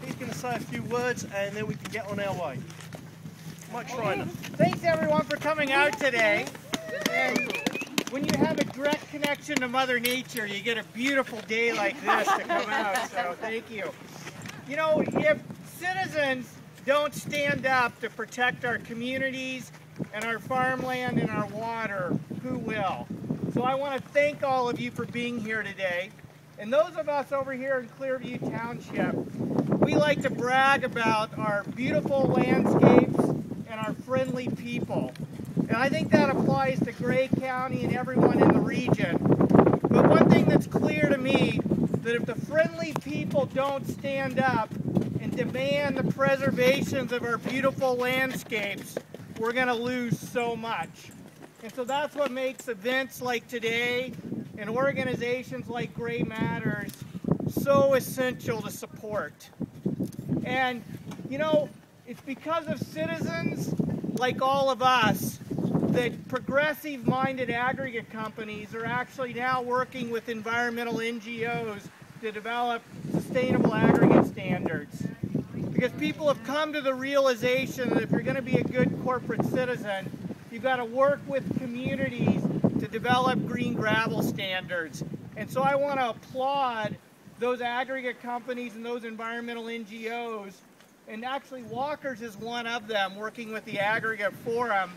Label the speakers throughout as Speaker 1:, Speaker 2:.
Speaker 1: He's going to say a few words and then we can get on our way. Mike Schreiner.
Speaker 2: Thanks everyone for coming out today. And when you have a direct connection to Mother Nature, you get a beautiful day like this to come out, so thank you. You know, if citizens don't stand up to protect our communities and our farmland and our water, who will? So I want to thank all of you for being here today. And those of us over here in Clearview Township, we like to brag about our beautiful landscapes and our friendly people. And I think that applies to Gray County and everyone in the region. But one thing that's clear to me, that if the friendly people don't stand up and demand the preservations of our beautiful landscapes, we're going to lose so much. And so that's what makes events like today and organizations like Gray Matters so essential to support. And, you know, it's because of citizens like all of us that progressive-minded aggregate companies are actually now working with environmental NGOs to develop sustainable aggregate standards. Because people have come to the realization that if you're going to be a good corporate citizen, you've got to work with communities to develop green gravel standards. And so I want to applaud those aggregate companies and those environmental NGOs, and actually Walker's is one of them, working with the Aggregate Forum.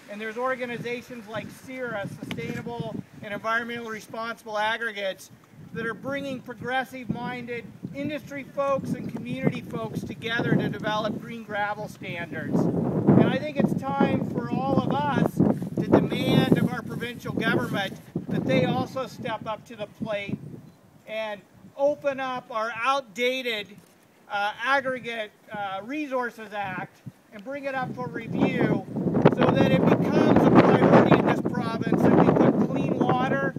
Speaker 2: And there's organizations like CIRA, Sustainable and Environmentally Responsible Aggregates, that are bringing progressive-minded industry folks and community folks together to develop green gravel standards. And I think it's time for all of us to demand of our provincial government that they also step up to the plate and open up our outdated Aggregate Resources Act and bring it up for review so that it becomes a priority in this province that we put clean water,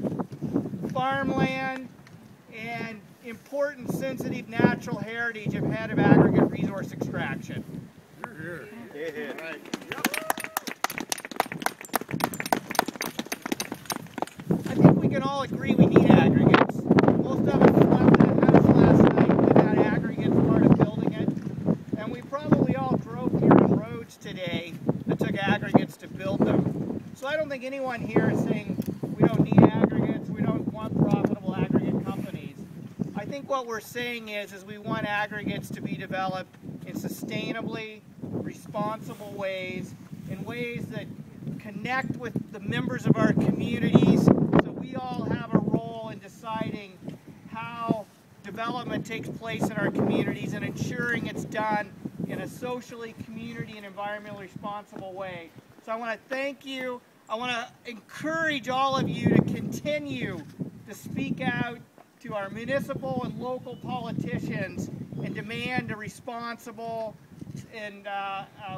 Speaker 2: farmland, and important sensitive natural heritage ahead of aggregate resource extraction.
Speaker 1: Yeah.
Speaker 2: Right. I think we can all agree we need aggregates. Most of us left the house last night without aggregates part of building it. And we probably all drove here on roads today that took aggregates to build them. So I don't think anyone here is saying we don't need aggregates, we don't want profitable aggregate companies. I think what we're saying is we want aggregates to be developed in sustainably responsible ways, in ways that connect with the members of our communities, so we all have a role in deciding how development takes place in our communities and ensuring it's done in a socially, community, and environmentally responsible way. So I want to thank you. I want to encourage all of you to continue to speak out to our municipal and local politicians and demand a responsible and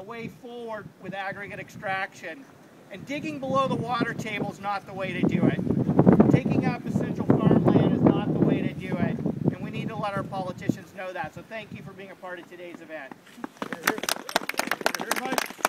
Speaker 2: way forward with aggregate extraction. And digging below the water table is not the way to do it. Taking up essential farmland is not the way to do it. And we need to let our politicians know that. So thank you for being a part of today's event.
Speaker 1: Here, Mike.